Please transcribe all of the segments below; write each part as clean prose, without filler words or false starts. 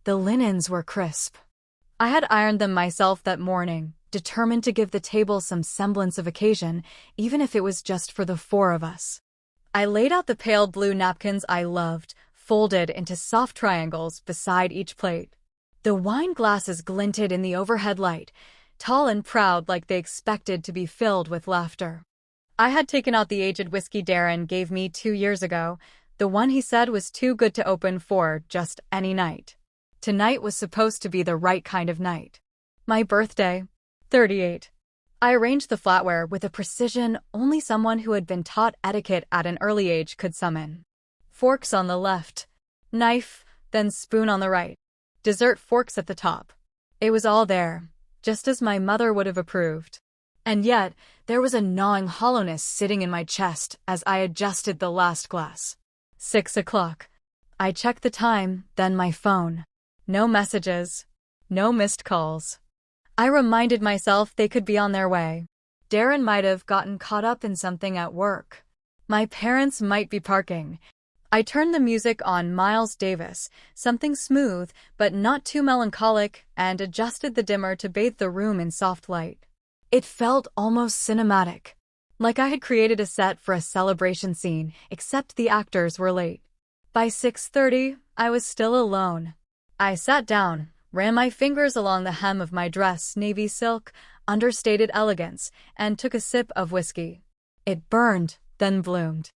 The linens were crisp. I had ironed them myself that morning, determined to give the table some semblance of occasion, even if it was just for the four of us. I laid out the pale blue napkins I loved, folded into soft triangles beside each plate. The wine glasses glinted in the overhead light, tall and proud like they expected to be filled with laughter. I had taken out the aged whiskey Darren gave me 2 years ago, the one he said was too good to open for just any night. Tonight was supposed to be the right kind of night. My birthday, 38. I arranged the flatware with a precision only someone who had been taught etiquette at an early age could summon. Forks on the left, knife, then spoon on the right. Dessert forks at the top. It was all there, just as my mother would have approved. And yet, there was a gnawing hollowness sitting in my chest as I adjusted the last glass. 6 o'clock. I checked the time, then my phone. No messages. No missed calls. I reminded myself they could be on their way. Darren might have gotten caught up in something at work. My parents might be parking. I turned the music on Miles Davis, something smooth but not too melancholic, and adjusted the dimmer to bathe the room in soft light. It felt almost cinematic, like I had created a set for a celebration scene, except the actors were late. By 6:30, I was still alone. I sat down, ran my fingers along the hem of my dress, navy silk, understated elegance, and took a sip of whiskey. It burned, then bloomed.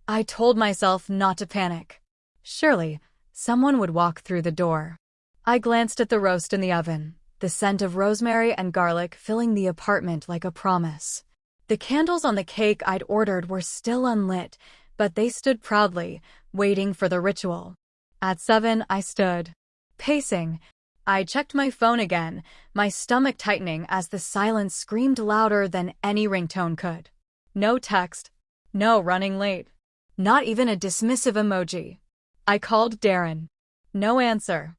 I told myself not to panic. Surely, someone would walk through the door. I glanced at the roast in the oven, the scent of rosemary and garlic filling the apartment like a promise. The candles on the cake I'd ordered were still unlit, but they stood proudly, waiting for the ritual. At 7, I stood, pacing. I checked my phone again, my stomach tightening as the silence screamed louder than any ringtone could. No text, no running late, not even a dismissive emoji. I called Darren. No answer.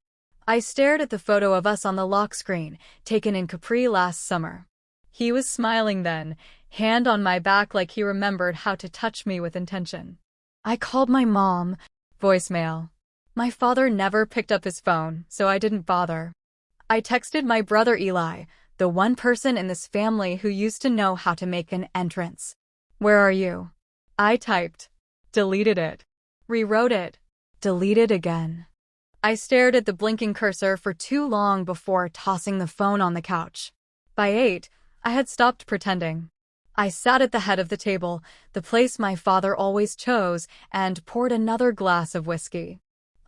I stared at the photo of us on the lock screen, taken in Capri last summer. He was smiling then, hand on my back like he remembered how to touch me with intention. I called my mom. Voicemail. My father never picked up his phone, so I didn't bother. I texted my brother Eli, the one person in this family who used to know how to make an entrance. Where are you? I typed. Deleted it. Rewrote it. Deleted again. I stared at the blinking cursor for too long before tossing the phone on the couch. By 8, I had stopped pretending. I sat at the head of the table, the place my father always chose, and poured another glass of whiskey.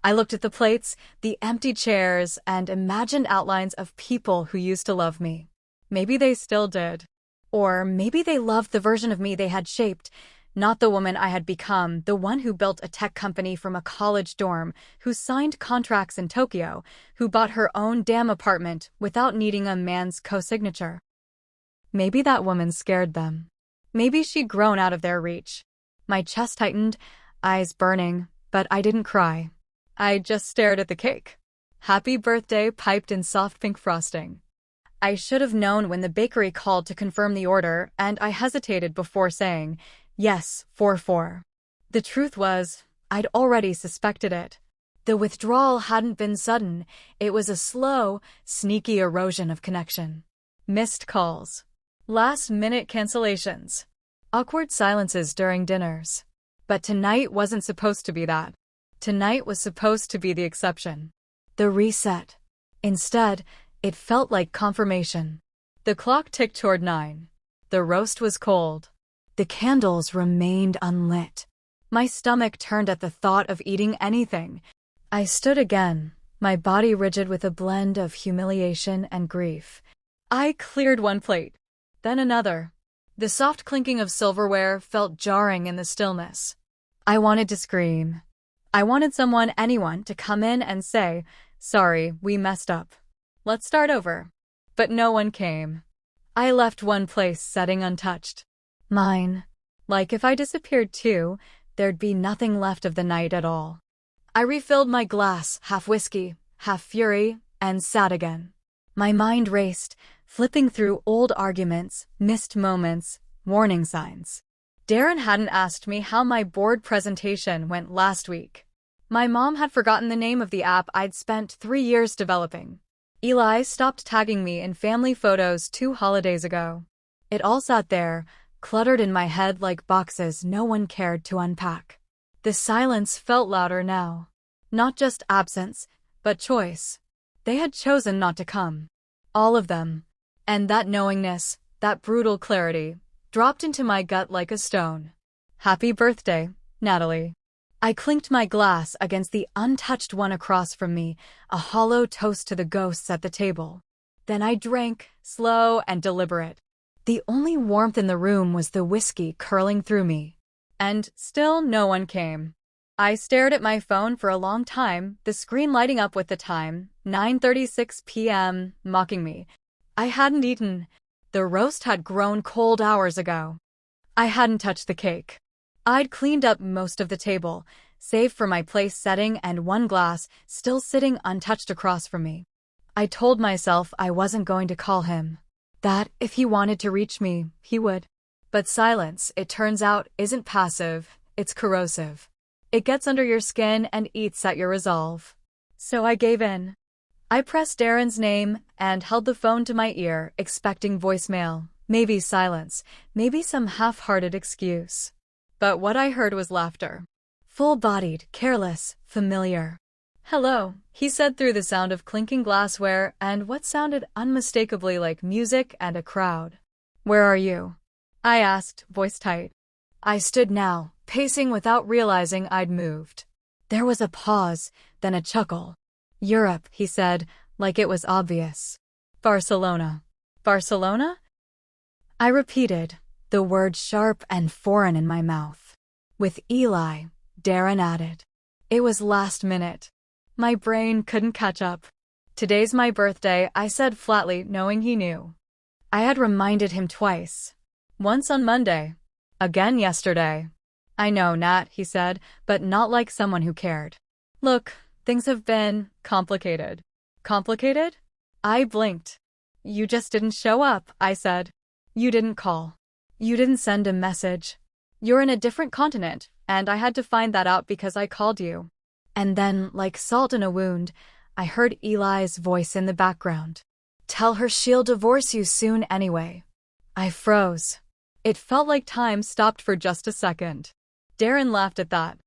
I looked at the plates, the empty chairs, and imagined outlines of people who used to love me. Maybe they still did. Or maybe they loved the version of me they had shaped, not the woman I had become, the one who built a tech company from a college dorm, who signed contracts in Tokyo, who bought her own damn apartment without needing a man's co-signature. Maybe that woman scared them. Maybe she'd grown out of their reach. My chest tightened, eyes burning, but I didn't cry. I just stared at the cake. Happy birthday piped in soft pink frosting. I should have known when the bakery called to confirm the order, and I hesitated before saying, yes, 4-4. The truth was, I'd already suspected it. The withdrawal hadn't been sudden. It was a slow, sneaky erosion of connection. Missed calls. Last-minute cancellations. Awkward silences during dinners. But tonight wasn't supposed to be that. Tonight was supposed to be the exception. The reset. Instead, it felt like confirmation. The clock ticked toward 9. The roast was cold. The candles remained unlit. My stomach turned at the thought of eating anything. I stood again, my body rigid with a blend of humiliation and grief. I cleared one plate, then another. The soft clinking of silverware felt jarring in the stillness. I wanted to scream. I wanted anyone to come in and say, sorry, we messed up. Let's start over. But no one came. I left one place setting untouched. Mine. Like if I disappeared too, there'd be nothing left of the night at all. I refilled my glass, half whiskey, half fury, and sat again. My mind raced, flipping through old arguments, missed moments, warning signs. Darren hadn't asked me how my board presentation went last week. My mom had forgotten the name of the app I'd spent 3 years developing. Eli stopped tagging me in family photos 2 holidays ago. It all sat there, cluttered in my head like boxes no one cared to unpack. The silence felt louder now. Not just absence, but choice. They had chosen not to come. All of them. And that knowingness, that brutal clarity, dropped into my gut like a stone. Happy birthday, Natalie. I clinked my glass against the untouched one across from me, a hollow toast to the ghosts at the table. Then I drank, slow and deliberate. The only warmth in the room was the whiskey curling through me. And still no one came. I stared at my phone for a long time, the screen lighting up with the time, 9:36 p.m., mocking me. I hadn't eaten. The roast had grown cold hours ago. I hadn't touched the cake. I'd cleaned up most of the table, save for my place setting and one glass still sitting untouched across from me. I told myself I wasn't going to call him. That, if he wanted to reach me, he would. But silence, it turns out, isn't passive, it's corrosive. It gets under your skin and eats at your resolve. So I gave in. I pressed Darren's name and held the phone to my ear, expecting voicemail, maybe silence, maybe some half-hearted excuse. But what I heard was laughter. Full-bodied, careless, familiar. "Hello," he said through the sound of clinking glassware and what sounded unmistakably like music and a crowd. "Where are you?" I asked, voice tight. I stood now, pacing without realizing I'd moved. There was a pause, then a chuckle. "Europe," he said, like it was obvious. "Barcelona." "Barcelona?" I repeated, the word sharp and foreign in my mouth. "With Eli," Darren added. It was last minute. My brain couldn't catch up. "Today's my birthday," I said flatly, knowing he knew. I had reminded him twice. Once on Monday. Again yesterday. "I know, Nat," he said, but not like someone who cared. "Look, things have been complicated." "Complicated?" I blinked. "You just didn't show up," I said. "You didn't call. You didn't send a message. You're in a different continent, and I had to find that out because I called you." And then, like salt in a wound, I heard Eli's voice in the background. "Tell her she'll divorce you soon anyway." I froze. It felt like time stopped for just a second. Darren laughed at that.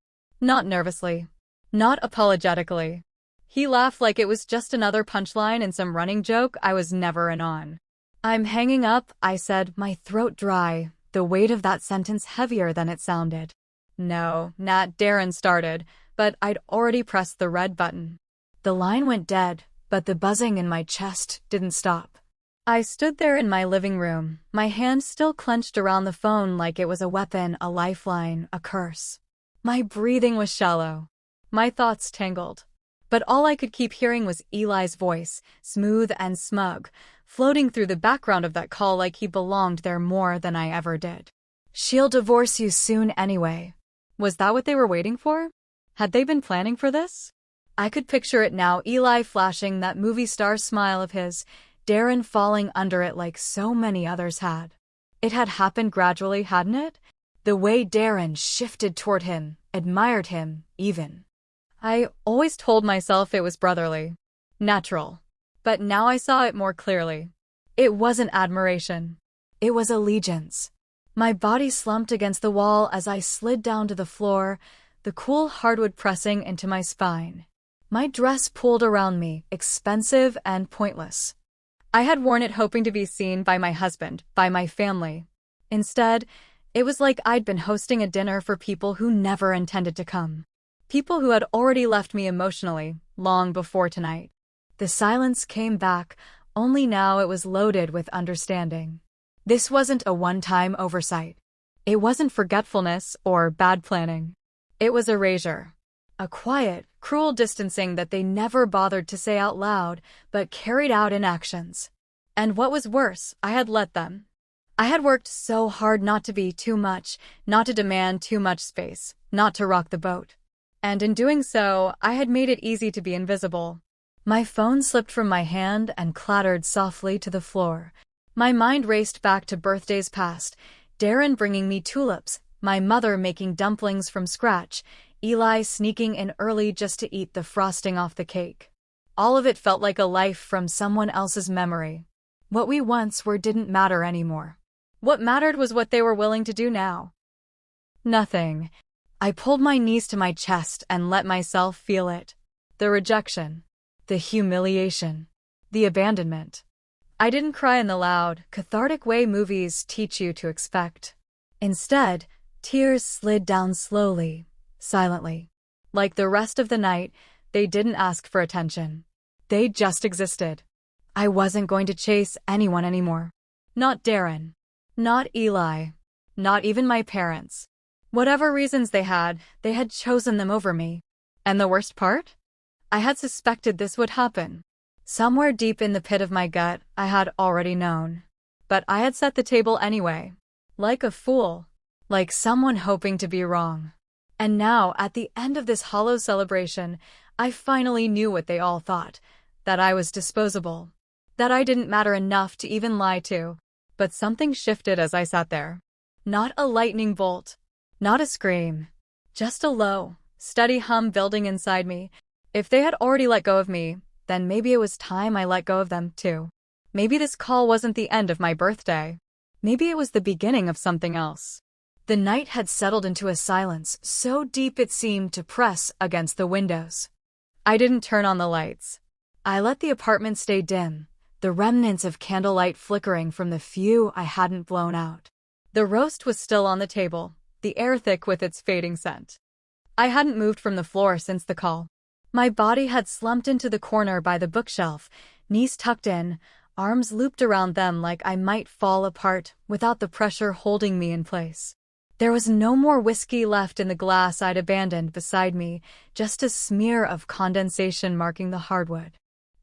Not nervously. Not apologetically. He laughed like it was just another punchline in some running joke I was never in on. "I'm hanging up," I said, my throat dry, the weight of that sentence heavier than it sounded. "No, Nat," Darren started, but I'd already pressed the red button. The line went dead, but the buzzing in my chest didn't stop. I stood there in my living room, my hand still clenched around the phone like it was a weapon, a lifeline, a curse. My breathing was shallow. My thoughts tangled. But all I could keep hearing was Eli's voice, smooth and smug, floating through the background of that call like he belonged there more than I ever did. "She'll divorce you soon anyway." Was that what they were waiting for? Had they been planning for this? I could picture it now, Eli flashing that movie star smile of his, Darren falling under it like so many others had. It had happened gradually, hadn't it? The way Darren shifted toward him, admired him, even. I always told myself it was brotherly. Natural. But now I saw it more clearly. It wasn't admiration. It was allegiance. My body slumped against the wall as I slid down to the floor, the cool hardwood pressing into my spine. My dress pulled around me, expensive and pointless. I had worn it hoping to be seen by my husband, by my family. Instead, it was like I'd been hosting a dinner for people who never intended to come. People who had already left me emotionally, long before tonight. The silence came back, only now it was loaded with understanding. This wasn't a one-time oversight. It wasn't forgetfulness or bad planning. It was erasure. A quiet, cruel distancing that they never bothered to say out loud, but carried out in actions. And what was worse, I had let them. I had worked so hard not to be too much, not to demand too much space, not to rock the boat. And in doing so, I had made it easy to be invisible. My phone slipped from my hand and clattered softly to the floor. My mind raced back to birthdays past, Darren bringing me tulips, my mother making dumplings from scratch, Eli sneaking in early just to eat the frosting off the cake. All of it felt like a life from someone else's memory. What we once were didn't matter anymore. What mattered was what they were willing to do now. Nothing. I pulled my knees to my chest and let myself feel it. The rejection. The humiliation. The abandonment. I didn't cry in the loud, cathartic way movies teach you to expect. Instead, tears slid down slowly, silently. Like the rest of the night, they didn't ask for attention. They just existed. I wasn't going to chase anyone anymore. Not Darren. Not Eli. Not even my parents. Whatever reasons they had chosen them over me. And the worst part? I had suspected this would happen. Somewhere deep in the pit of my gut, I had already known. But I had set the table anyway. Like a fool. Like someone hoping to be wrong. And now, at the end of this hollow celebration, I finally knew what they all thought. That I was disposable. That I didn't matter enough to even lie to. But something shifted as I sat there. Not a lightning bolt. Not a scream. Just a low, steady hum building inside me. If they had already let go of me, then maybe it was time I let go of them too. Maybe this call wasn't the end of my birthday. Maybe it was the beginning of something else. The night had settled into a silence so deep it seemed to press against the windows. I didn't turn on the lights. I let the apartment stay dim, the remnants of candlelight flickering from the few I hadn't blown out. The roast was still on the table, the air thick with its fading scent. I hadn't moved from the floor since the call. My body had slumped into the corner by the bookshelf, knees tucked in, arms looped around them like I might fall apart without the pressure holding me in place. There was no more whiskey left in the glass I'd abandoned beside me, just a smear of condensation marking the hardwood.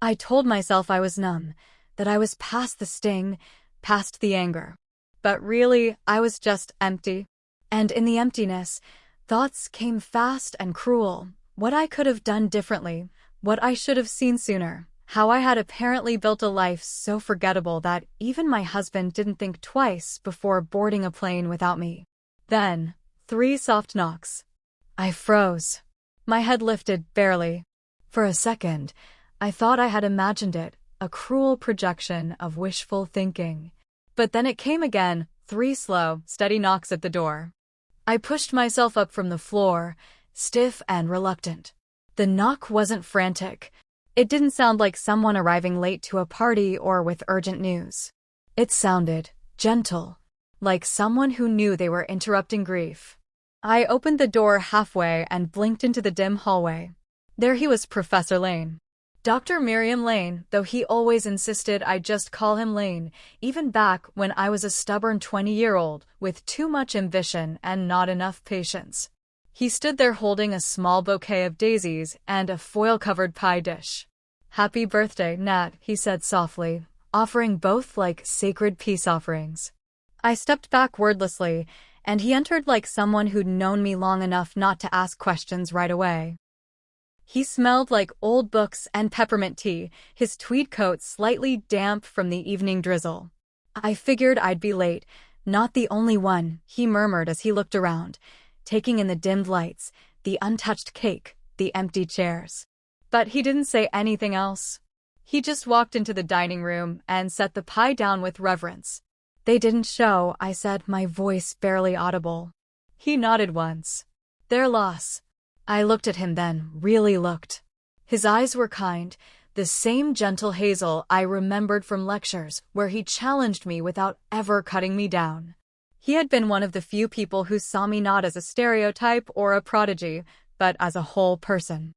I told myself I was numb, that I was past the sting, past the anger. But really, I was just empty. And in the emptiness, thoughts came fast and cruel. What I could have done differently, what I should have seen sooner, how I had apparently built a life so forgettable that even my husband didn't think twice before boarding a plane without me. Then, 3 soft knocks. I froze. My head lifted barely. For a second, I thought I had imagined it, a cruel projection of wishful thinking. But then it came again, 3 slow, steady knocks at the door. I pushed myself up from the floor, stiff and reluctant. The knock wasn't frantic. It didn't sound like someone arriving late to a party or with urgent news. It sounded gentle, like someone who knew they were interrupting grief. I opened the door halfway and blinked into the dim hallway. There he was, Professor Lane. Dr. Miriam Lane, though he always insisted I just call him Lane, even back when I was a stubborn 20-year-old with too much ambition and not enough patience. He stood there holding a small bouquet of daisies and a foil-covered pie dish. "Happy birthday, Nat," he said softly, offering both like sacred peace offerings. I stepped back wordlessly, and he entered like someone who'd known me long enough not to ask questions right away. He smelled like old books and peppermint tea, his tweed coat slightly damp from the evening drizzle. "I figured I'd be late, not the only one," he murmured as he looked around, taking in the dimmed lights, the untouched cake, the empty chairs. But he didn't say anything else. He just walked into the dining room and set the pie down with reverence. "They didn't show," I said, my voice barely audible. He nodded once. "Their loss." I looked at him then, really looked. His eyes were kind, the same gentle hazel I remembered from lectures where he challenged me without ever cutting me down. He had been one of the few people who saw me not as a stereotype or a prodigy, but as a whole person.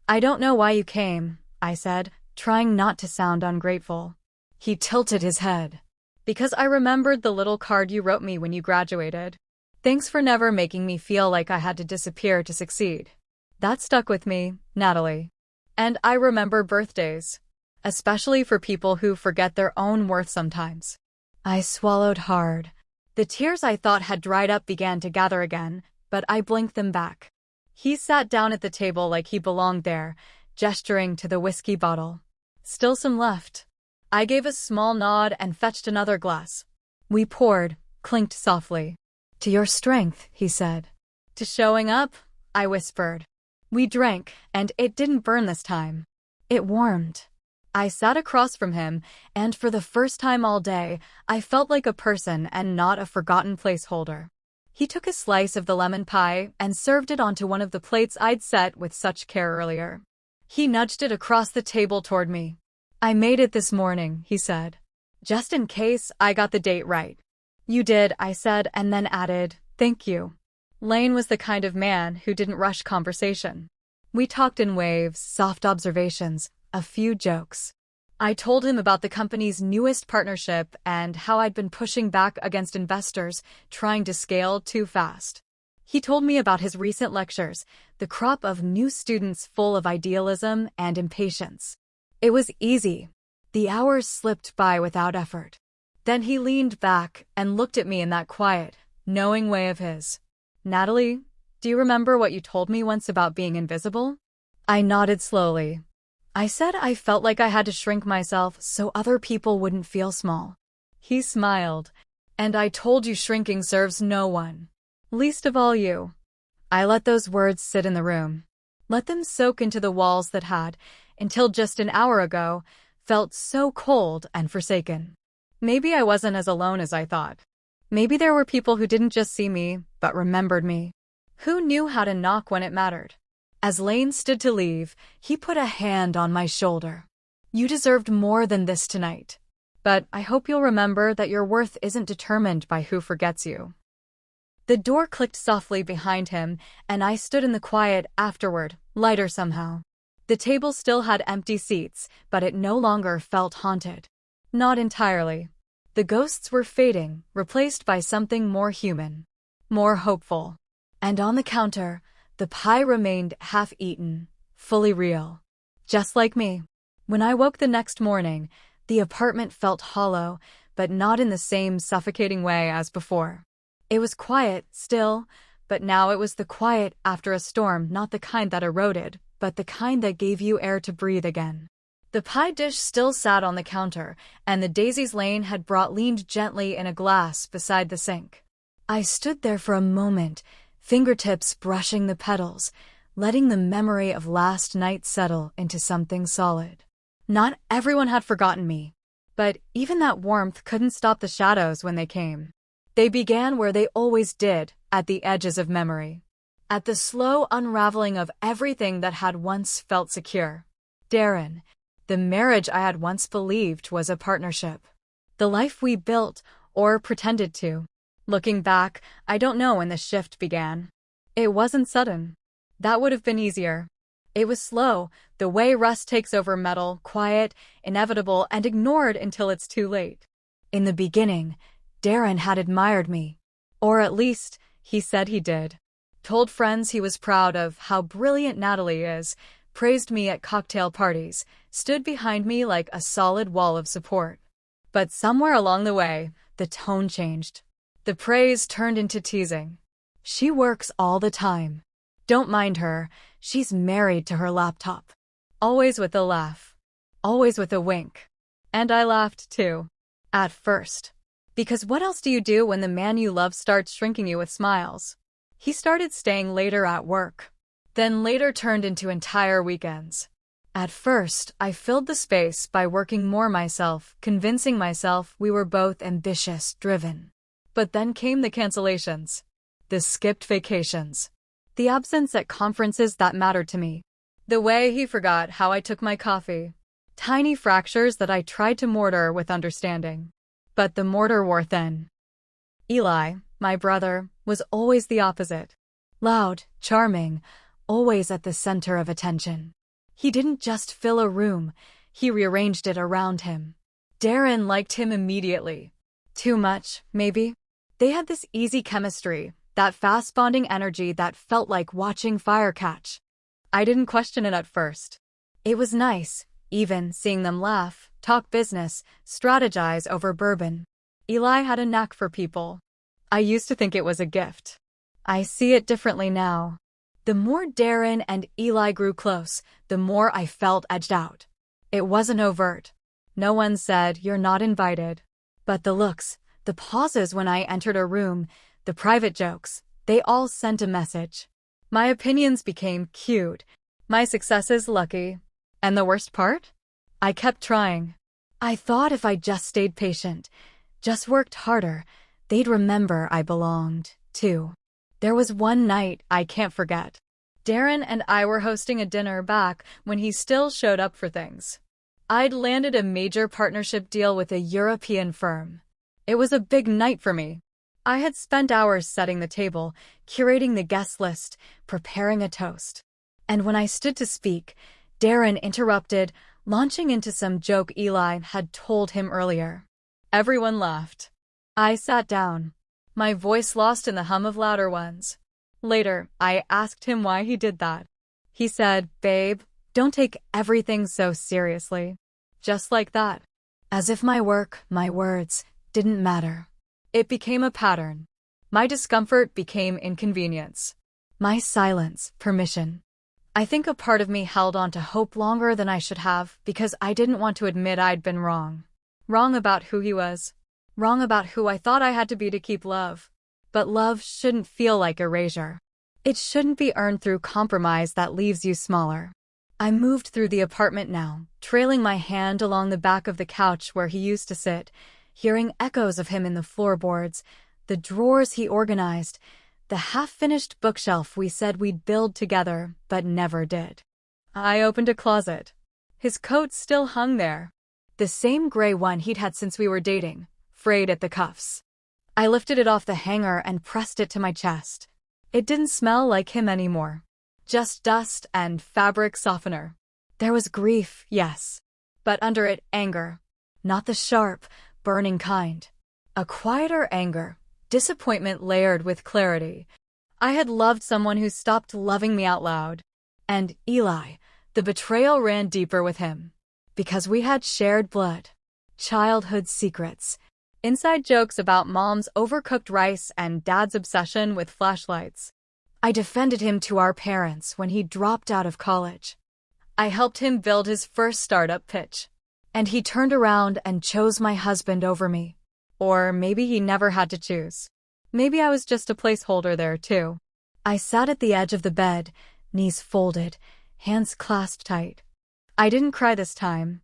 "I don't know why you came," I said, trying not to sound ungrateful. He tilted his head. "Because I remembered the little card you wrote me when you graduated. Thanks for never making me feel like I had to disappear to succeed." That stuck with me, Natalie. And I remember birthdays. Especially for people who forget their own worth sometimes. I swallowed hard. The tears I thought had dried up began to gather again, but I blinked them back. He sat down at the table like he belonged there, gesturing to the whiskey bottle. "Still some left." I gave a small nod and fetched another glass. We poured, clinked softly. "To your strength," he said. "To showing up," I whispered. We drank, and it didn't burn this time. It warmed. I sat across from him, and for the first time all day, I felt like a person and not a forgotten placeholder. He took a slice of the lemon pie and served it onto one of the plates I'd set with such care earlier. He nudged it across the table toward me. I made it this morning, he said. Just in case I got the date right. You did, I said, and then added, thank you. Lane was the kind of man who didn't rush conversation. We talked in waves, soft observations, a few jokes. I told him about the company's newest partnership and how I'd been pushing back against investors trying to scale too fast. He told me about his recent lectures, the crop of new students full of idealism and impatience. It was easy. The hours slipped by without effort. Then he leaned back and looked at me in that quiet, knowing way of his. Natalie, do you remember what you told me once about being invisible? I nodded slowly. I said I felt like I had to shrink myself so other people wouldn't feel small. He smiled. And I told you shrinking serves no one. Least of all you. I let those words sit in the room. Let them soak into the walls that had, until just an hour ago, felt so cold and forsaken. Maybe I wasn't as alone as I thought. Maybe there were people who didn't just see me, but remembered me. Who knew how to knock when it mattered? As Lane stood to leave, he put a hand on my shoulder. You deserved more than this tonight. But I hope you'll remember that your worth isn't determined by who forgets you. The door clicked softly behind him, and I stood in the quiet afterward, lighter somehow. The table still had empty seats, but it no longer felt haunted. Not entirely. The ghosts were fading, replaced by something more human, more hopeful. And on the counter, the pie remained half-eaten, fully real. Just like me. When I woke the next morning, the apartment felt hollow, but not in the same suffocating way as before. It was quiet, still, but now it was the quiet after a storm, not the kind that eroded, but the kind that gave you air to breathe again. The pie dish still sat on the counter, and the daisies Lane had brought leaned gently in a glass beside the sink. I stood there for a moment, fingertips brushing the petals, letting the memory of last night settle into something solid. Not everyone had forgotten me, but even that warmth couldn't stop the shadows when they came. They began where they always did, at the edges of memory. At the slow unraveling of everything that had once felt secure. Darren, the marriage I had once believed was a partnership. The life we built, or pretended to. Looking back, I don't know when the shift began. It wasn't sudden. That would have been easier. It was slow, the way rust takes over metal, quiet, inevitable, and ignored until it's too late. In the beginning, Darren had admired me. Or at least, he said he did. Told friends he was proud of how brilliant Natalie is, praised me at cocktail parties, stood behind me like a solid wall of support. But somewhere along the way, the tone changed. The praise turned into teasing. She works all the time. Don't mind her, she's married to her laptop. Always with a laugh. Always with a wink. And I laughed too. At first. Because what else do you do when the man you love starts shrinking you with smiles? He started staying later at work. Then later turned into entire weekends. At first, I filled the space by working more myself, convincing myself we were both ambitious, driven. But then came the cancellations. The skipped vacations. The absence at conferences that mattered to me. The way he forgot how I took my coffee. Tiny fractures that I tried to mortar with understanding. But the mortar wore thin. Eli, my brother, was always the opposite. Loud, charming, always at the center of attention. He didn't just fill a room, he rearranged it around him. Darren liked him immediately. Too much, maybe? They had this easy chemistry, that fast-bonding energy that felt like watching fire catch. I didn't question it at first. It was nice, even seeing them laugh, talk business, strategize over bourbon. Eli had a knack for people. I used to think it was a gift. I see it differently now. The more Darren and Eli grew close, the more I felt edged out. It wasn't overt. No one said, "You're not invited." But the looks, the pauses when I entered a room, the private jokes, they all sent a message. My opinions became cute. My successes lucky. And the worst part? I kept trying. I thought if I just stayed patient, just worked harder, they'd remember I belonged, too. There was one night I can't forget. Darren and I were hosting a dinner back when he still showed up for things. I'd landed a major partnership deal with a European firm. It was a big night for me. I had spent hours setting the table, curating the guest list, preparing a toast. And when I stood to speak, Darren interrupted, launching into some joke Eli had told him earlier. Everyone laughed. I sat down, my voice lost in the hum of louder ones. Later, I asked him why he did that. He said, "Babe, don't take everything so seriously." Just like that. As if my work, my words, didn't matter. It became a pattern. My discomfort became inconvenience. My silence, permission. I think a part of me held on to hope longer than I should have because I didn't want to admit I'd been wrong. Wrong about who he was. Wrong about who I thought I had to be to keep love. But love shouldn't feel like erasure. It shouldn't be earned through compromise that leaves you smaller. I moved through the apartment now, trailing my hand along the back of the couch where he used to sit, hearing echoes of him in the floorboards, the drawers he organized, the half-finished bookshelf we said we'd build together, but never did. I opened a closet. His coat still hung there. The same gray one he'd had since we were dating, frayed at the cuffs. I lifted it off the hanger and pressed it to my chest. It didn't smell like him anymore. Just dust and fabric softener. There was grief, yes. But under it, anger. Not the sharp, burning kind. A quieter anger, disappointment layered with clarity. I had loved someone who stopped loving me out loud. And Eli, the betrayal ran deeper with him. Because we had shared blood. Childhood secrets. Inside jokes about mom's overcooked rice and dad's obsession with flashlights. I defended him to our parents when he dropped out of college. I helped him build his first startup pitch. And he turned around and chose my husband over me. Or maybe he never had to choose. Maybe I was just a placeholder there, too. I sat at the edge of the bed, knees folded, hands clasped tight. I didn't cry this time.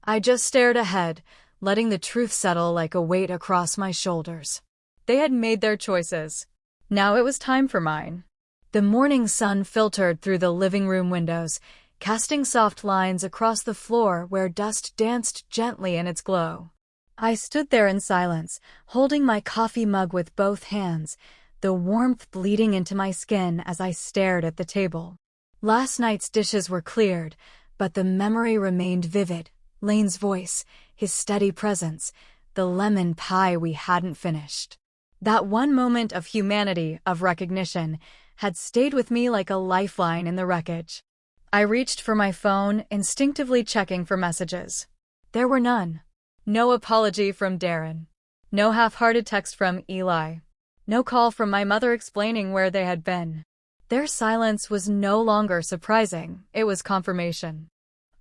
I just stared ahead, letting the truth settle like a weight across my shoulders. They had made their choices. Now it was time for mine. The morning sun filtered through the living room windows, casting soft lines across the floor where dust danced gently in its glow. I stood there in silence, holding my coffee mug with both hands, the warmth bleeding into my skin as I stared at the table. Last night's dishes were cleared, but the memory remained vivid. Lane's voice, his steady presence, the lemon pie we hadn't finished. That one moment of humanity, of recognition, had stayed with me like a lifeline in the wreckage. I reached for my phone, instinctively checking for messages. There were none. No apology from Darren. No half-hearted text from Eli. No call from my mother explaining where they had been. Their silence was no longer surprising, it was confirmation.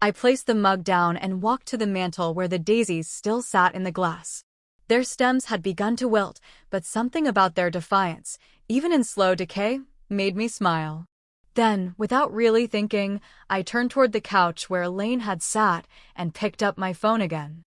I placed the mug down and walked to the mantel where the daisies still sat in the glass. Their stems had begun to wilt, but something about their defiance, even in slow decay, made me smile. Then, without really thinking, I turned toward the couch where Lane had sat and picked up my phone again.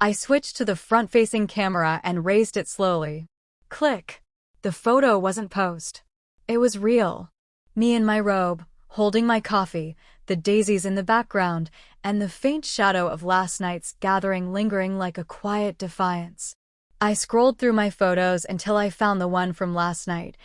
I switched to the front-facing camera and raised it slowly. Click. The photo wasn't posed. It was real. Me in my robe, holding my coffee, the daisies in the background, and the faint shadow of last night's gathering lingering like a quiet defiance. I scrolled through my photos until I found the one from last night.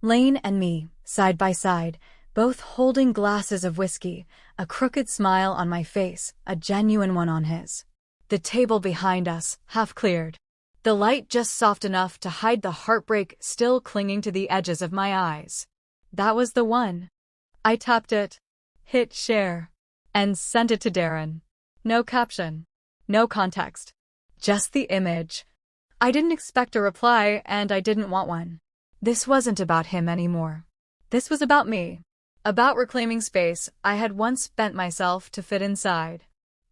Lane and me, side by side, both holding glasses of whiskey, a crooked smile on my face, a genuine one on his. The table behind us, half cleared. The light just soft enough to hide the heartbreak still clinging to the edges of my eyes. That was the one. I tapped it, hit share, and sent it to Darren. No caption. No context. Just the image. I didn't expect a reply, and I didn't want one. This wasn't about him anymore. This was about me. About reclaiming space I had once bent myself to fit inside.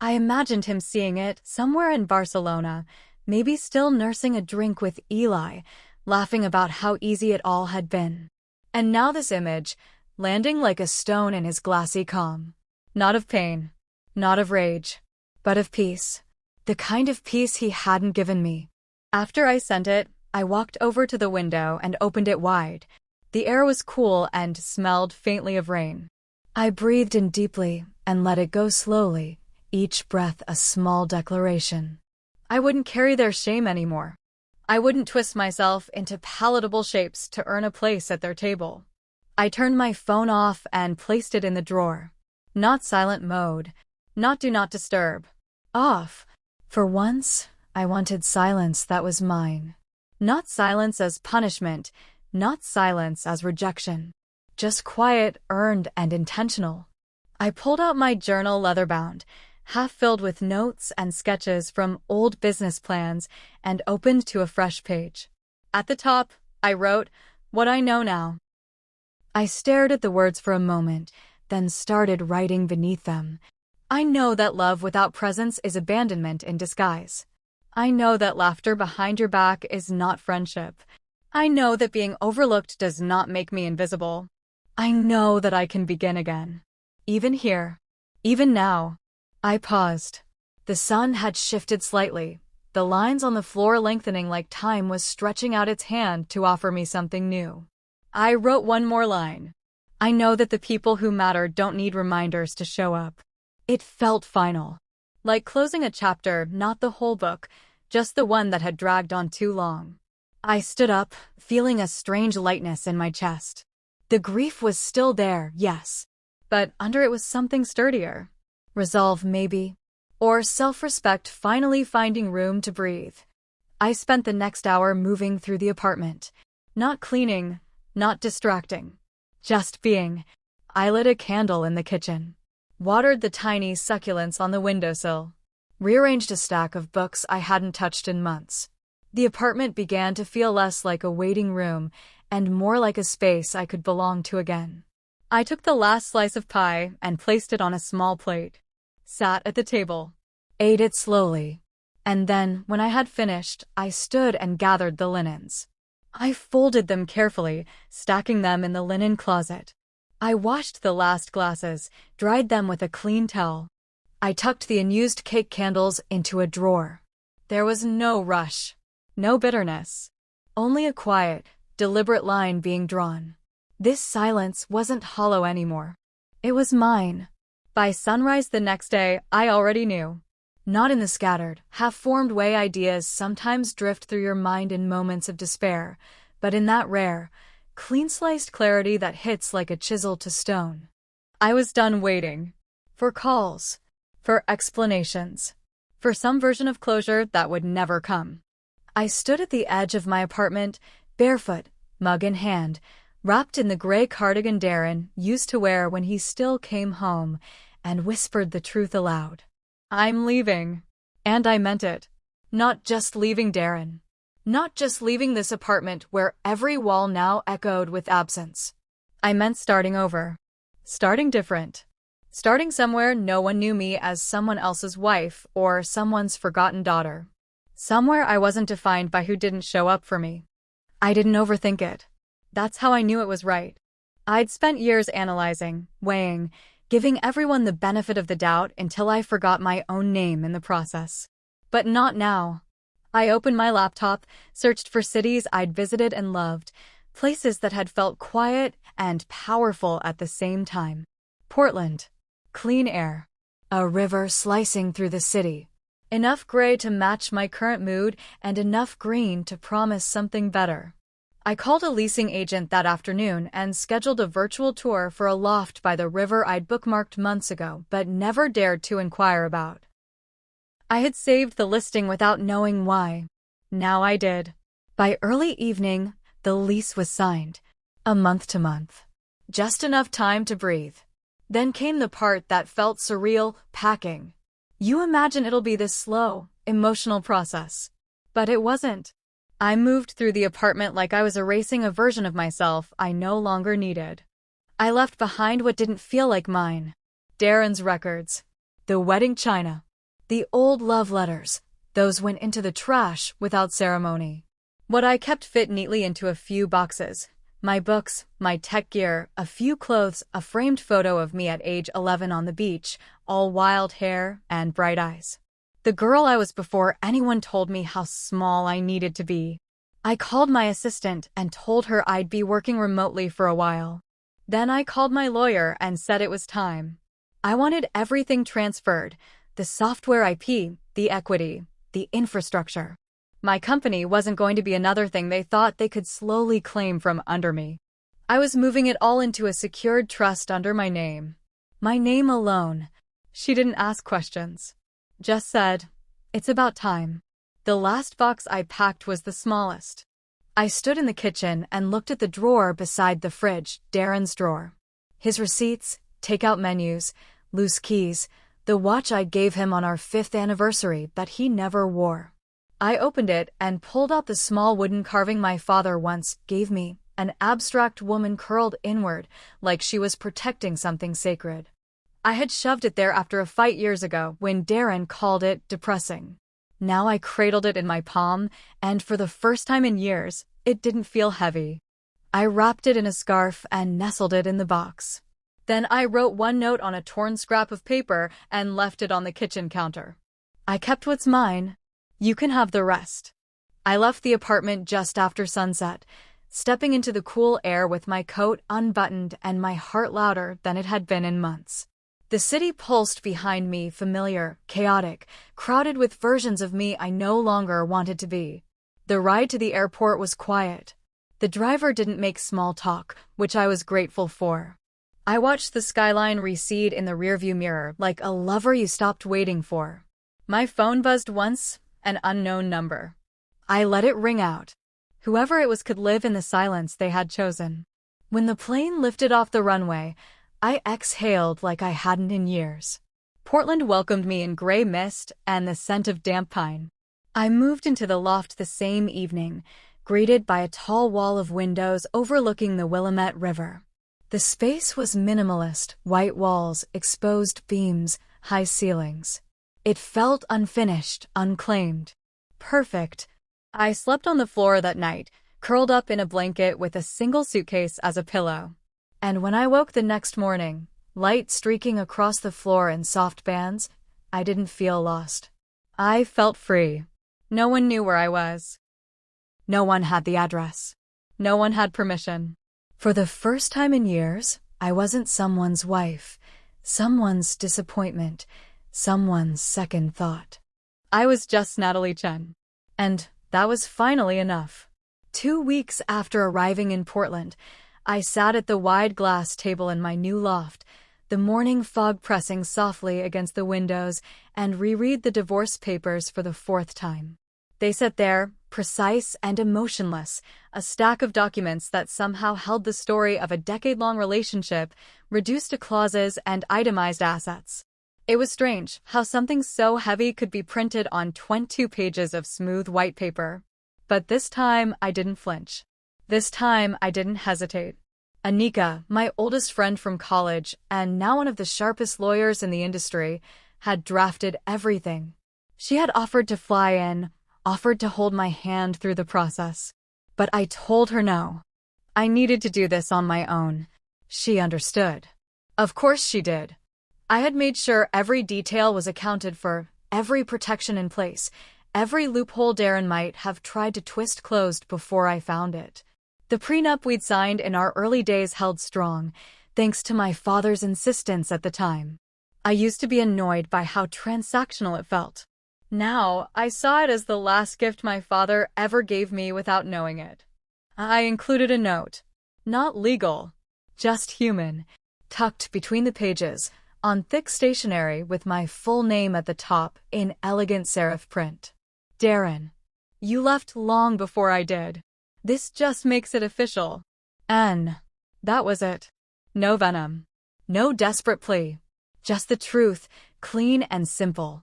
I imagined him seeing it somewhere in Barcelona, maybe still nursing a drink with Eli, laughing about how easy it all had been. And now this image, landing like a stone in his glassy calm. Not of pain, not of rage, but of peace. The kind of peace he hadn't given me. After I sent it, I walked over to the window and opened it wide. The air was cool and smelled faintly of rain. I breathed in deeply and let it go slowly, each breath a small declaration. I wouldn't carry their shame anymore. I wouldn't twist myself into palatable shapes to earn a place at their table. I turned my phone off and placed it in the drawer. Not silent mode, not do not disturb. Off. For once, I wanted silence that was mine. Not silence as punishment, not silence as rejection. Just quiet, earned, and intentional. I pulled out my journal leather-bound, half filled with notes and sketches from old business plans, and opened to a fresh page. At the top, I wrote, "What I know now." I stared at the words for a moment, then started writing beneath them. I know that love without presence is abandonment in disguise. I know that laughter behind your back is not friendship. I know that being overlooked does not make me invisible. I know that I can begin again. Even here. Even now. I paused. The sun had shifted slightly, the lines on the floor lengthening like time was stretching out its hand to offer me something new. I wrote one more line. I know that the people who matter don't need reminders to show up. It felt final. Like closing a chapter, not the whole book, just the one that had dragged on too long. I stood up, feeling a strange lightness in my chest. The grief was still there, yes, but under it was something sturdier. Resolve, maybe. Or self-respect finally finding room to breathe. I spent the next hour moving through the apartment. Not cleaning, not distracting. Just being. I lit a candle in the kitchen. Watered the tiny succulents on the windowsill. Rearranged a stack of books I hadn't touched in months. The apartment began to feel less like a waiting room and more like a space I could belong to again. I took the last slice of pie and placed it on a small plate. Sat at the table. Ate it slowly. And then, when I had finished, I stood and gathered the linens. I folded them carefully, stacking them in the linen closet. I washed the last glasses, dried them with a clean towel. I tucked the unused cake candles into a drawer. There was no rush. No bitterness. Only a quiet, deliberate line being drawn. This silence wasn't hollow anymore. It was mine. By sunrise the next day, I already knew. Not in the scattered, half-formed way ideas sometimes drift through your mind in moments of despair, but in that rare, clean-sliced clarity that hits like a chisel to stone. I was done waiting. For calls. For explanations. For some version of closure that would never come. I stood at the edge of my apartment, barefoot, mug in hand, wrapped in the gray cardigan Darren used to wear when he still came home, and whispered the truth aloud. I'm leaving. And I meant it. Not just leaving Darren. Not just leaving this apartment where every wall now echoed with absence. I meant starting over. Starting different. Starting somewhere no one knew me as someone else's wife or someone's forgotten daughter. Somewhere I wasn't defined by who didn't show up for me. I didn't overthink it. That's how I knew it was right. I'd spent years analyzing, weighing, giving everyone the benefit of the doubt until I forgot my own name in the process. But not now. I opened my laptop, searched for cities I'd visited and loved, places that had felt quiet and powerful at the same time. Portland. Clean air. A river slicing through the city. Enough gray to match my current mood and enough green to promise something better. I called a leasing agent that afternoon and scheduled a virtual tour for a loft by the river I'd bookmarked months ago but never dared to inquire about. I had saved the listing without knowing why. Now I did. By early evening, the lease was signed. A month to month. Just enough time to breathe. Then came the part that felt surreal, packing. You imagine it'll be this slow, emotional process. But it wasn't. I moved through the apartment like I was erasing a version of myself I no longer needed. I left behind what didn't feel like mine. Darren's records. The wedding china. The old love letters. Those went into the trash without ceremony. What I kept fit neatly into a few boxes. My books, my tech gear, a few clothes, a framed photo of me at age 11 on the beach, all wild hair and bright eyes. The girl I was before anyone told me how small I needed to be. I called my assistant and told her I'd be working remotely for a while. Then I called my lawyer and said it was time. I wanted everything transferred: the software IP, the equity, the infrastructure. My company wasn't going to be another thing they thought they could slowly claim from under me. I was moving it all into a secured trust under my name. My name alone. She didn't ask questions. Just said, "It's about time." The last box I packed was the smallest. I stood in the kitchen and looked at the drawer beside the fridge, Darren's drawer. His receipts, takeout menus, loose keys, the watch I gave him on our 5th anniversary that he never wore. I opened it and pulled out the small wooden carving my father once gave me, an abstract woman curled inward, like she was protecting something sacred. I had shoved it there after a fight years ago when Darren called it depressing. Now I cradled it in my palm, and for the first time in years, it didn't feel heavy. I wrapped it in a scarf and nestled it in the box. Then I wrote one note on a torn scrap of paper and left it on the kitchen counter. I kept what's mine. You can have the rest. I left the apartment just after sunset, stepping into the cool air with my coat unbuttoned and my heart louder than it had been in months. The city pulsed behind me, familiar, chaotic, crowded with versions of me I no longer wanted to be. The ride to the airport was quiet. The driver didn't make small talk, which I was grateful for. I watched the skyline recede in the rearview mirror like a lover you stopped waiting for. My phone buzzed once, an unknown number. I let it ring out. Whoever it was could live in the silence they had chosen. When the plane lifted off the runway, I exhaled like I hadn't in years. Portland welcomed me in gray mist and the scent of damp pine. I moved into the loft the same evening, greeted by a tall wall of windows overlooking the Willamette River. The space was minimalist: white walls, exposed beams, high ceilings. It felt unfinished, unclaimed. Perfect. I slept on the floor that night, curled up in a blanket with a single suitcase as a pillow. And when I woke the next morning, light streaking across the floor in soft bands, I didn't feel lost. I felt free. No one knew where I was. No one had the address. No one had permission. For the first time in years, I wasn't someone's wife, someone's disappointment, someone's second thought. I was just Natalie Chen. And that was finally enough. 2 weeks after arriving in Portland, I sat at the wide glass table in my new loft, the morning fog pressing softly against the windows, and reread the divorce papers for the 4th time. They sat there, precise and emotionless, a stack of documents that somehow held the story of a decade-long relationship, reduced to clauses and itemized assets. It was strange how something so heavy could be printed on 22 pages of smooth white paper. But this time, I didn't flinch. This time, I didn't hesitate. Anika, my oldest friend from college and now one of the sharpest lawyers in the industry, had drafted everything. She had offered to fly in, offered to hold my hand through the process. But I told her no. I needed to do this on my own. She understood. Of course she did. I had made sure every detail was accounted for, every protection in place, every loophole Darren might have tried to twist closed before I found it. The prenup we'd signed in our early days held strong, thanks to my father's insistence at the time. I used to be annoyed by how transactional it felt. Now, I saw it as the last gift my father ever gave me without knowing it. I included a note. Not legal, just human, tucked between the pages, on thick stationery with my full name at the top in elegant serif print. Darren, you left long before I did. This just makes it official. And that was it. No venom. No desperate plea. Just the truth, clean and simple.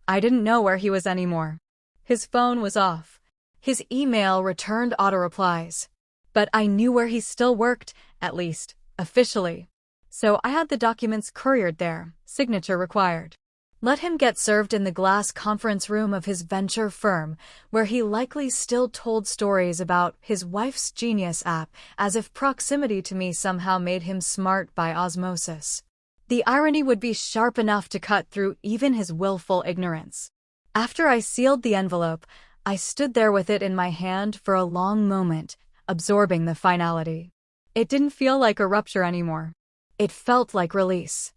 I didn't know where he was anymore. His phone was off. His email returned auto-replies. But I knew where he still worked, at least, officially. So I had the documents couriered there, signature required. Let him get served in the glass conference room of his venture firm, where he likely still told stories about his wife's Genius app, as if proximity to me somehow made him smart by osmosis. The irony would be sharp enough to cut through even his willful ignorance. After I sealed the envelope, I stood there with it in my hand for a long moment, absorbing the finality. It didn't feel like a rupture anymore. It felt like release.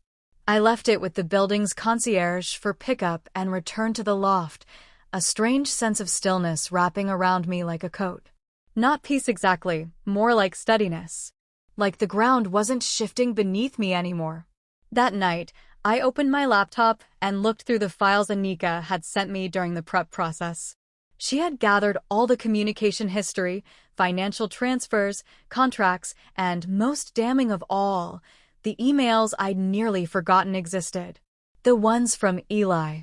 I left it with the building's concierge for pickup and returned to the loft, a strange sense of stillness wrapping around me like a coat. Not peace exactly, more like steadiness. Like the ground wasn't shifting beneath me anymore. That night, I opened my laptop and looked through the files Anika had sent me during the prep process. She had gathered all the communication history, financial transfers, contracts, and, most damning of all, the emails I'd nearly forgotten existed. The ones from Eli.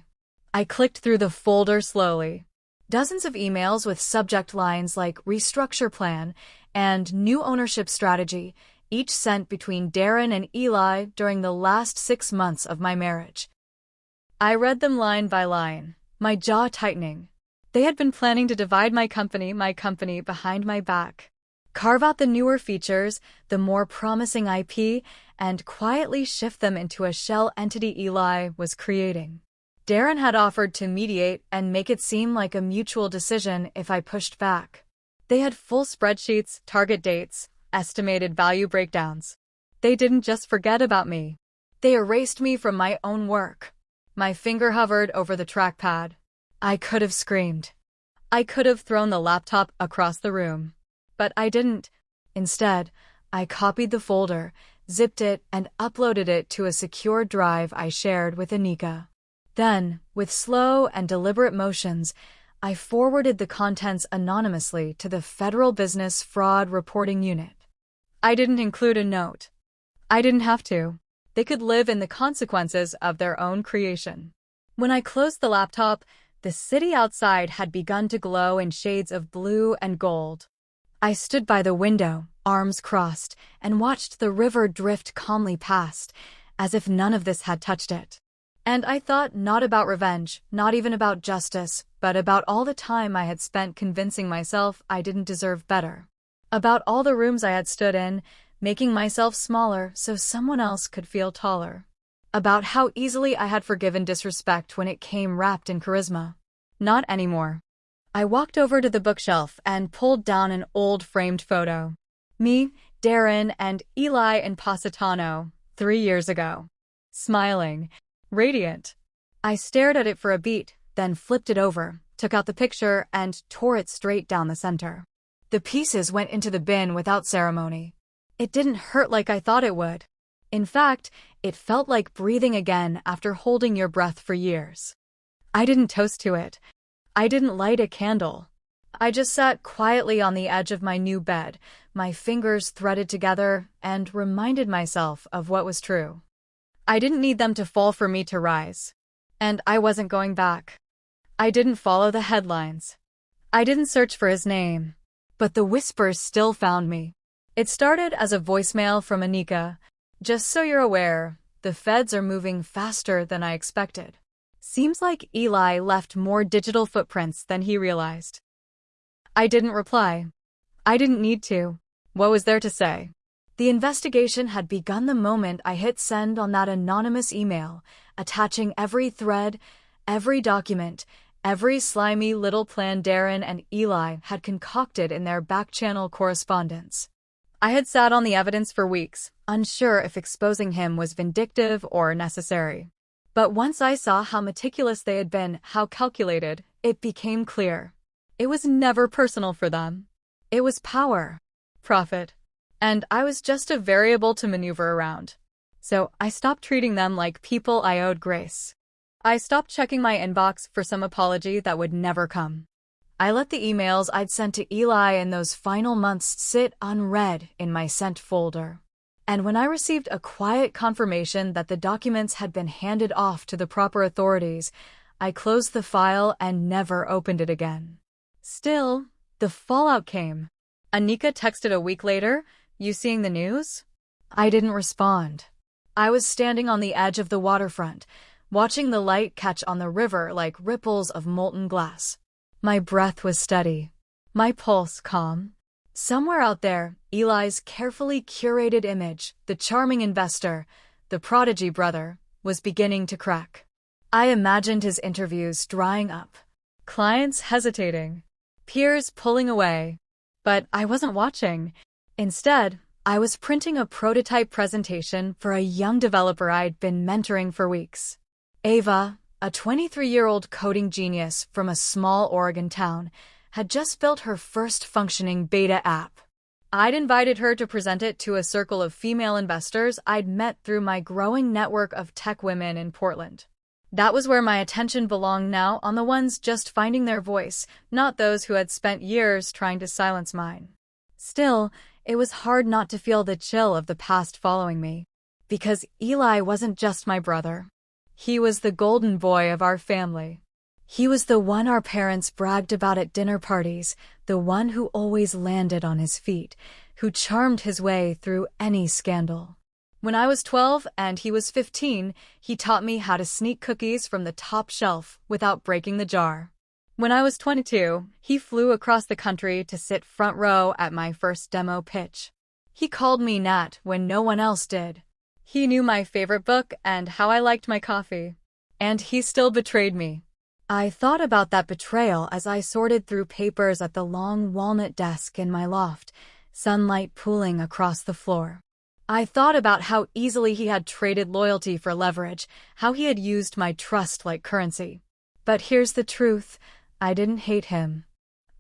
I clicked through the folder slowly. Dozens of emails with subject lines like restructure plan and new ownership strategy, each sent between Darren and Eli during the last 6 months of my marriage. I read them line by line, my jaw tightening. They had been planning to divide my company behind my back. Carve out the newer features, the more promising IP, and quietly shift them into a shell entity Eli was creating. Darren had offered to mediate and make it seem like a mutual decision if I pushed back. They had full spreadsheets, target dates, estimated value breakdowns. They didn't just forget about me. They erased me from my own work. My finger hovered over the trackpad. I could have screamed. I could have thrown the laptop across the room. But I didn't. Instead, I copied the folder, zipped it, and uploaded it to a secure drive I shared with Anika. Then, with slow and deliberate motions, I forwarded the contents anonymously to the Federal Business Fraud Reporting Unit. I didn't include a note. I didn't have to. They could live in the consequences of their own creation. When I closed the laptop, the city outside had begun to glow in shades of blue and gold. I stood by the window, arms crossed, and watched the river drift calmly past, as if none of this had touched it. And I thought not about revenge, not even about justice, but about all the time I had spent convincing myself I didn't deserve better. About all the rooms I had stood in, making myself smaller so someone else could feel taller. About how easily I had forgiven disrespect when it came wrapped in charisma. Not anymore. I walked over to the bookshelf and pulled down an old framed photo. Me, Darren, and Eli in Positano, 3 years ago. Smiling. Radiant. I stared at it for a beat, then flipped it over, took out the picture, and tore it straight down the center. The pieces went into the bin without ceremony. It didn't hurt like I thought it would. In fact, it felt like breathing again after holding your breath for years. I didn't toast to it. I didn't light a candle. I just sat quietly on the edge of my new bed, my fingers threaded together, and reminded myself of what was true. I didn't need them to fall for me to rise. And I wasn't going back. I didn't follow the headlines. I didn't search for his name. But the whispers still found me. It started as a voicemail from Anika. Just so you're aware, the feds are moving faster than I expected. Seems like Eli left more digital footprints than he realized. I didn't reply. I didn't need to. What was there to say? The investigation had begun the moment I hit send on that anonymous email, attaching every thread, every document, every slimy little plan Darren and Eli had concocted in their back-channel correspondence. I had sat on the evidence for weeks, unsure if exposing him was vindictive or necessary. But once I saw how meticulous they had been, how calculated, it became clear. It was never personal for them. It was power, profit, and I was just a variable to maneuver around. So I stopped treating them like people I owed grace. I stopped checking my inbox for some apology that would never come. I let the emails I'd sent to Eli in those final months sit unread in my sent folder. And when I received a quiet confirmation that the documents had been handed off to the proper authorities, I closed the file and never opened it again. Still, the fallout came. Anika texted a week later, "You seeing the news?" I didn't respond. I was standing on the edge of the waterfront, watching the light catch on the river like ripples of molten glass. My breath was steady, my pulse calm. Somewhere out there, Eli's carefully curated image, the charming investor, the prodigy brother, was beginning to crack. I imagined his interviews drying up, clients hesitating, peers pulling away. But I wasn't watching. Instead, I was printing a prototype presentation for a young developer I'd been mentoring for weeks. Ava, a 23-year-old coding genius from a small Oregon town, had just built her first functioning beta app. I'd invited her to present it to a circle of female investors I'd met through my growing network of tech women in Portland. That was where my attention belonged now, on the ones just finding their voice, not those who had spent years trying to silence mine. Still, it was hard not to feel the chill of the past following me. Because Eli wasn't just my brother. He was the golden boy of our family. He was the one our parents bragged about at dinner parties, the one who always landed on his feet, who charmed his way through any scandal. When I was 12 and he was 15, he taught me how to sneak cookies from the top shelf without breaking the jar. When I was 22, he flew across the country to sit front row at my first demo pitch. He called me Nat when no one else did. He knew my favorite book and how I liked my coffee. And he still betrayed me. I thought about that betrayal as I sorted through papers at the long walnut desk in my loft, sunlight pooling across the floor. I thought about how easily he had traded loyalty for leverage, how he had used my trust like currency. But here's the truth. I didn't hate him.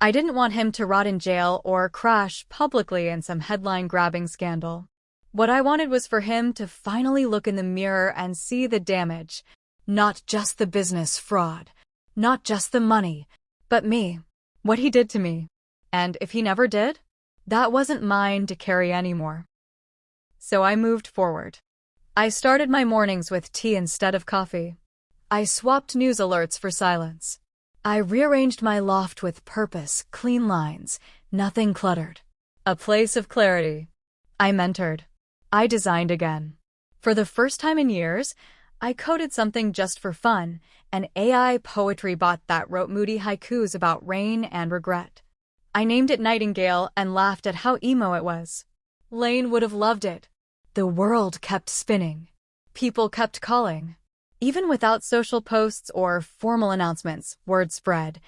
I didn't want him to rot in jail or crash publicly in some headline-grabbing scandal. What I wanted was for him to finally look in the mirror and see the damage. Not just the business fraud. Not just the money. But me. What he did to me. And if he never did, that wasn't mine to carry anymore. So I moved forward. I started my mornings with tea instead of coffee. I swapped news alerts for silence. I rearranged my loft with purpose, clean lines, nothing cluttered. A place of clarity. I mentored. I designed again. For the first time in years, I coded something just for fun, an AI poetry bot that wrote moody haikus about rain and regret. I named it Nightingale and laughed at how emo it was. Lane would have loved it. The world kept spinning. People kept calling. Even without social posts or formal announcements, word spread.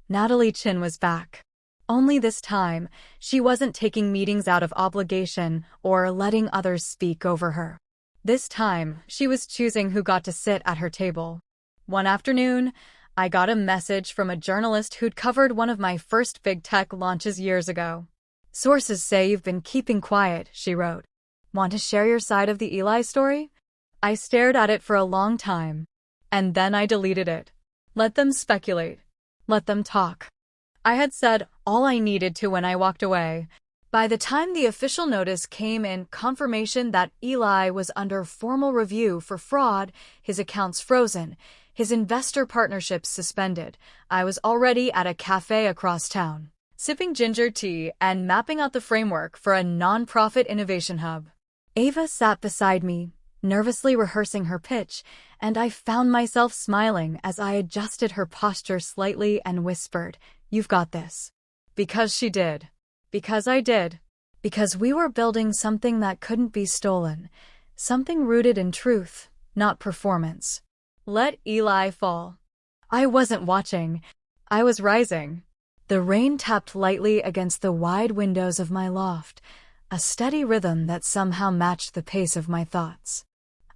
Natalie Chin was back. Only this time, she wasn't taking meetings out of obligation or letting others speak over her. This time, she was choosing who got to sit at her table. One afternoon, I got a message from a journalist who'd covered one of my first big tech launches years ago. "Sources say you've been keeping quiet," she wrote. "Want to share your side of the Eli story?" I stared at it for a long time. And then I deleted it. Let them speculate. Let them talk. I had said all I needed to when I walked away. By the time the official notice came in, confirmation that Eli was under formal review for fraud, his accounts frozen, his investor partnerships suspended, I was already at a cafe across town, sipping ginger tea and mapping out the framework for a nonprofit innovation hub. Ava sat beside me, nervously rehearsing her pitch, and I found myself smiling as I adjusted her posture slightly and whispered, "You've got this." Because she did. Because I did. Because we were building something that couldn't be stolen. Something rooted in truth, not performance. Let Eli fall. I wasn't watching. I was rising. The rain tapped lightly against the wide windows of my loft, a steady rhythm that somehow matched the pace of my thoughts.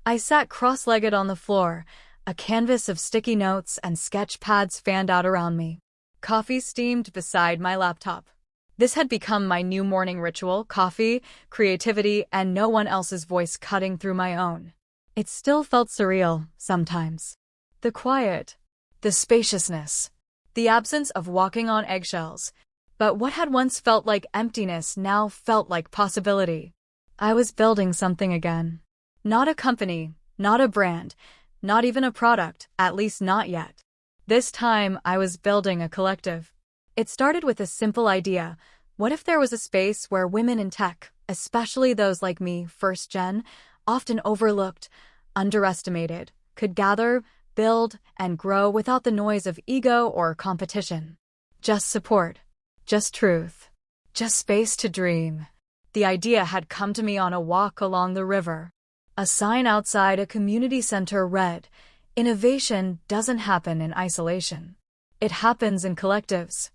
I sat cross-legged on the floor, a canvas of sticky notes and sketch pads fanned out around me. Coffee steamed beside my laptop. This had become my new morning ritual: coffee, creativity, and no one else's voice cutting through my own. It still felt surreal, sometimes. The quiet, the spaciousness, the absence of walking on eggshells. But what had once felt like emptiness now felt like possibility. I was building something again. Not a company, not a brand, not even a product, at least not yet. This time, I was building a collective. It started with a simple idea. What if there was a space where women in tech, especially those like me, first gen, often overlooked, underestimated, could gather, build, and grow without the noise of ego or competition. Just support. Just truth. Just space to dream. The idea had come to me on a walk along the river. A sign outside a community center read, "Innovation doesn't happen in isolation. It happens in collectives."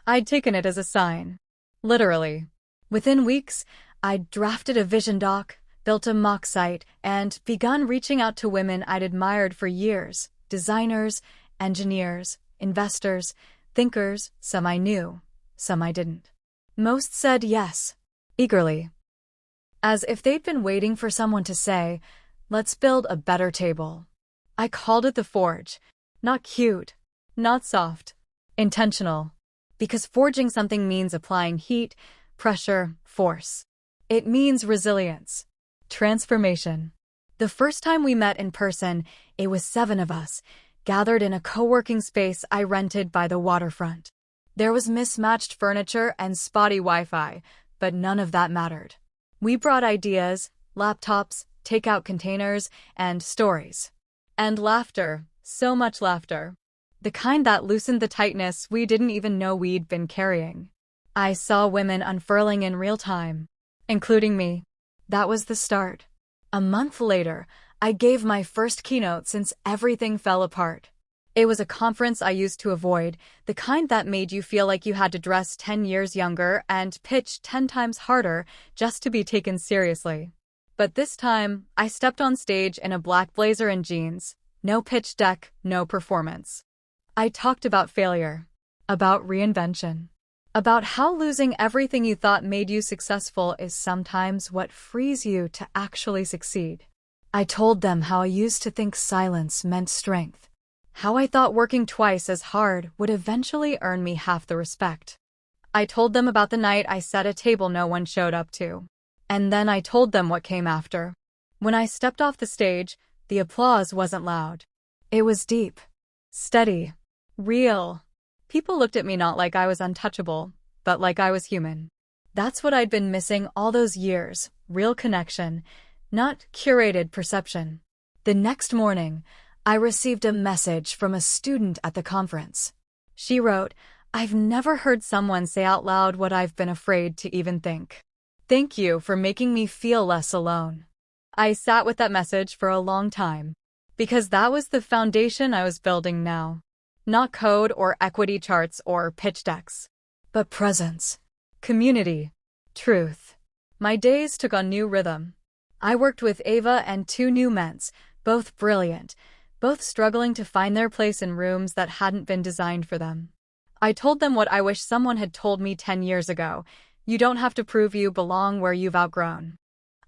I'd taken it as a sign. Literally. Within weeks, I'd drafted a vision doc, built a mock site, and begun reaching out to women I'd admired for years, designers, engineers, investors, thinkers, some I knew, some I didn't. Most said yes, eagerly. As if they'd been waiting for someone to say, "Let's build a better table." I called it the Forge. Not cute, not soft, intentional. Because forging something means applying heat, pressure, force. It means resilience, transformation. The first time we met in person, it was 7 of us, gathered in a co-working space I rented by the waterfront. There was mismatched furniture and spotty Wi-Fi, but none of that mattered. We brought ideas, laptops, takeout containers, and stories. And laughter, so much laughter. The kind that loosened the tightness we didn't even know we'd been carrying. I saw women unfurling in real time, including me. That was the start. A month later, I gave my first keynote since everything fell apart. It was a conference I used to avoid, the kind that made you feel like you had to dress 10 years younger and pitch 10 times harder just to be taken seriously. But this time, I stepped on stage in a black blazer and jeans. No pitch deck, no performance. I talked about failure, about reinvention, about how losing everything you thought made you successful is sometimes what frees you to actually succeed. I told them how I used to think silence meant strength, how I thought working twice as hard would eventually earn me half the respect. I told them about the night I set a table no one showed up to. And then I told them what came after. When I stepped off the stage, the applause wasn't loud. It was deep, steady, real. People looked at me not like I was untouchable, but like I was human. That's what I'd been missing all those years, real connection, not curated perception. The next morning, I received a message from a student at the conference. She wrote, "I've never heard someone say out loud what I've been afraid to even think. Thank you for making me feel less alone." I sat with that message for a long time, because that was the foundation I was building now. Not code or equity charts or pitch decks, but presence, community, truth. My days took on new rhythm. I worked with Ava and 2 new ments, both brilliant, both struggling to find their place in rooms that hadn't been designed for them. I told them what I wish someone had told me 10 years ago. You don't have to prove you belong where you've outgrown.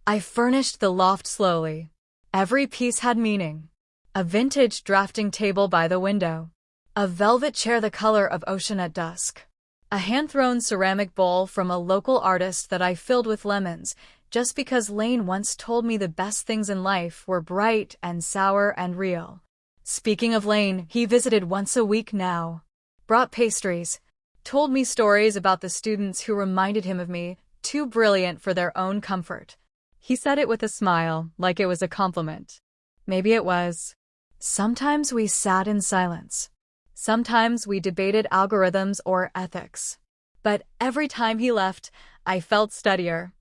I furnished the loft slowly. Every piece had meaning. A vintage drafting table by the window. A velvet chair the color of ocean at dusk. A hand-thrown ceramic bowl from a local artist that I filled with lemons, just because Lane once told me the best things in life were bright and sour and real. Speaking of Lane, he visited once a week now. Brought pastries. Told me stories about the students who reminded him of me, too brilliant for their own comfort. He said it with a smile, like it was a compliment. Maybe it was. Sometimes we sat in silence. Sometimes we debated algorithms or ethics. But every time he left, I felt steadier.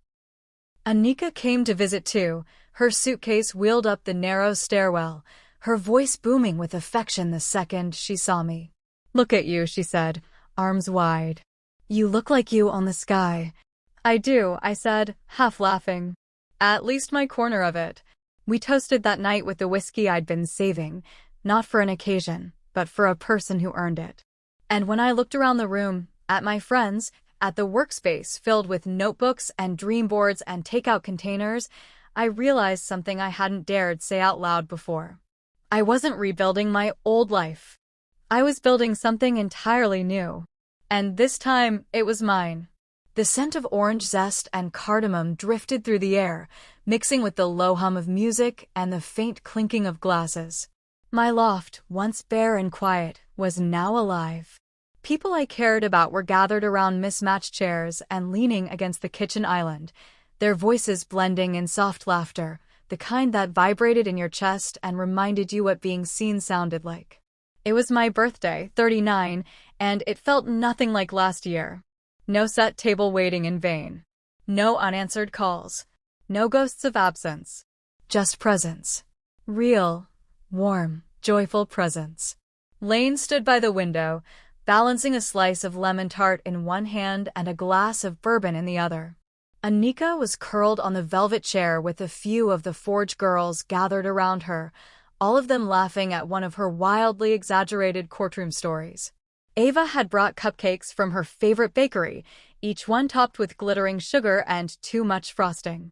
Anika came to visit too, her suitcase wheeled up the narrow stairwell, her voice booming with affection the second she saw me. "Look at you," she said, arms wide. "You look like you own the sky." "I do," I said, half laughing. "At least my corner of it." We toasted that night with the whiskey I'd been saving, not for an occasion, but for a person who earned it. And when I looked around the room, at my friends, at the workspace filled with notebooks and dream boards and takeout containers, I realized something I hadn't dared say out loud before. I wasn't rebuilding my old life. I was building something entirely new. And this time, it was mine. The scent of orange zest and cardamom drifted through the air, mixing with the low hum of music and the faint clinking of glasses. My loft, once bare and quiet, was now alive. People I cared about were gathered around mismatched chairs and leaning against the kitchen island, their voices blending in soft laughter, the kind that vibrated in your chest and reminded you what being seen sounded like. It was my birthday, 39, and it felt nothing like last year. No set table waiting in vain. No unanswered calls. No ghosts of absence. Just presence. Real, warm, joyful presence. Lane stood by the window, balancing a slice of lemon tart in one hand and a glass of bourbon in the other. Anika was curled on the velvet chair with a few of the Forge girls gathered around her, all of them laughing at one of her wildly exaggerated courtroom stories. Ava had brought cupcakes from her favorite bakery, each one topped with glittering sugar and too much frosting.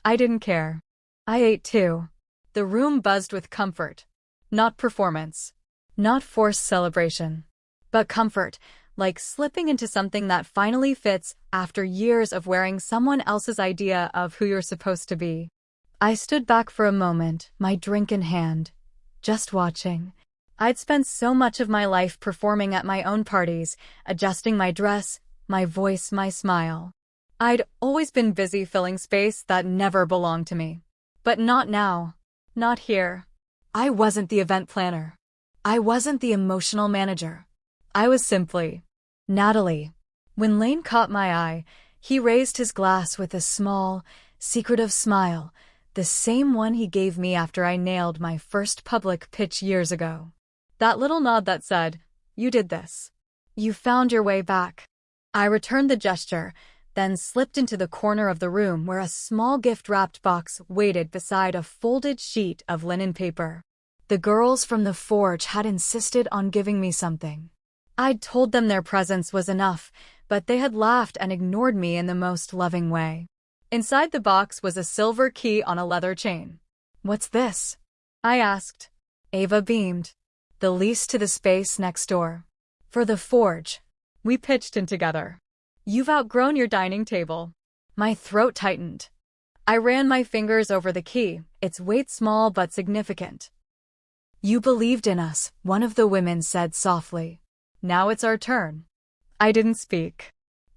I didn't care. I ate too. The room buzzed with comfort. Not performance. Not forced celebration. But comfort, like slipping into something that finally fits after years of wearing someone else's idea of who you're supposed to be. I stood back for a moment, my drink in hand, just watching. I'd spent so much of my life performing at my own parties, adjusting my dress, my voice, my smile. I'd always been busy filling space that never belonged to me. But not now. Not here. I wasn't the event planner. I wasn't the emotional manager. I was simply Natalie. When Lane caught my eye, he raised his glass with a small, secretive smile, the same one he gave me after I nailed my first public pitch years ago. That little nod that said, "You did this. You found your way back." I returned the gesture, then slipped into the corner of the room where a small gift-wrapped box waited beside a folded sheet of linen paper. The girls from the Forge had insisted on giving me something. I'd told them their presence was enough, but they had laughed and ignored me in the most loving way. Inside the box was a silver key on a leather chain. "What's this?" I asked. Ava beamed. "The lease to the space next door. For the Forge. We pitched in together. You've outgrown your dining table." My throat tightened. I ran my fingers over the key, its weight small but significant. "You believed in us," one of the women said softly. "Now it's our turn." I didn't speak.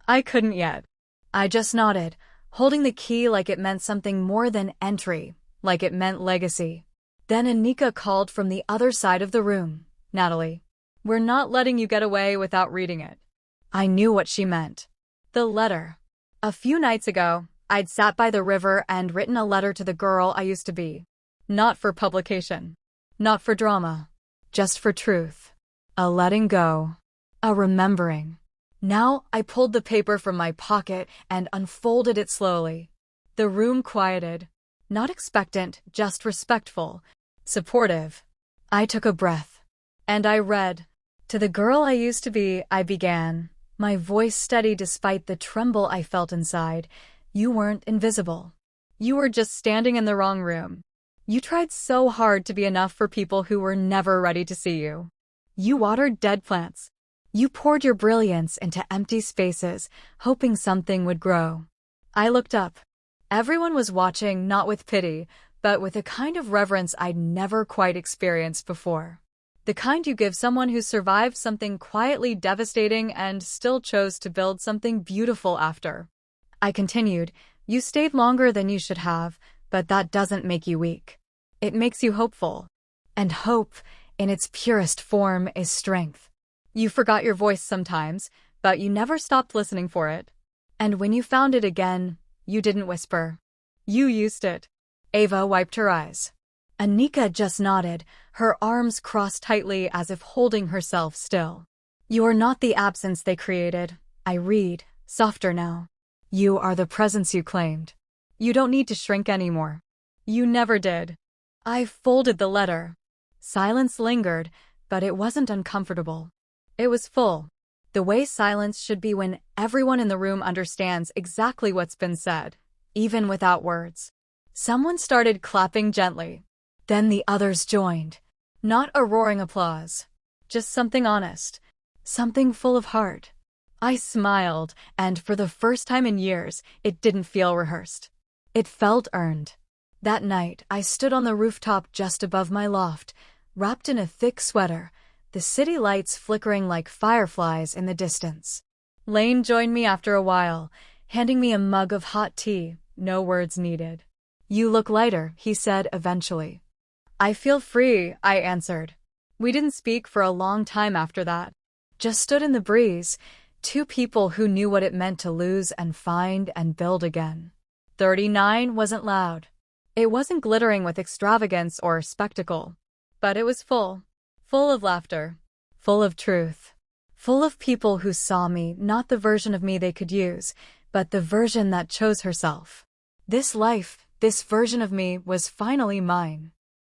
I couldn't yet. I just nodded, holding the key like it meant something more than entry, like it meant legacy. Then Anika called from the other side of the room. "Natalie, we're not letting you get away without reading it." I knew what she meant. The letter. A few nights ago, I'd sat by the river and written a letter to the girl I used to be. Not for publication. Not for drama. Just for truth. A letting go. A remembering. Now I pulled the paper from my pocket and unfolded it slowly. The room quieted. Not expectant, just respectful. Supportive. I took a breath. And I read. "To the girl I used to be," I began, my voice steady despite the tremble I felt inside. "You weren't invisible. You were just standing in the wrong room. You tried so hard to be enough for people who were never ready to see you. You watered dead plants. You poured your brilliance into empty spaces, hoping something would grow." I looked up. Everyone was watching, not with pity, but with a kind of reverence I'd never quite experienced before. The kind you give someone who survived something quietly devastating and still chose to build something beautiful after. I continued, "You stayed longer than you should have, but that doesn't make you weak. It makes you hopeful. And hope, in its purest form, is strength. You forgot your voice sometimes, but you never stopped listening for it. And when you found it again, you didn't whisper. You used it." Ava wiped her eyes. Anika just nodded, her arms crossed tightly as if holding herself still. "You're not the absence they created," I read, softer now. "You are the presence you claimed. You don't need to shrink anymore. You never did." I folded the letter. Silence lingered, but it wasn't uncomfortable. It was full. The way silence should be when everyone in the room understands exactly what's been said, even without words. Someone started clapping gently. Then the others joined. Not a roaring applause. Just something honest. Something full of heart. I smiled, and for the first time in years, it didn't feel rehearsed. It felt earned. That night, I stood on the rooftop just above my loft, wrapped in a thick sweater, the city lights flickering like fireflies in the distance. Lane joined me after a while, handing me a mug of hot tea, no words needed. You look lighter, he said eventually. I feel free, I answered. We didn't speak for a long time after that. Just stood in the breeze, two people who knew what it meant to lose and find and build again. 39 wasn't loud. It wasn't glittering with extravagance or spectacle. But it was full. Full of laughter. Full of truth. Full of people who saw me, not the version of me they could use, but the version that chose herself. This life, this version of me, was finally mine.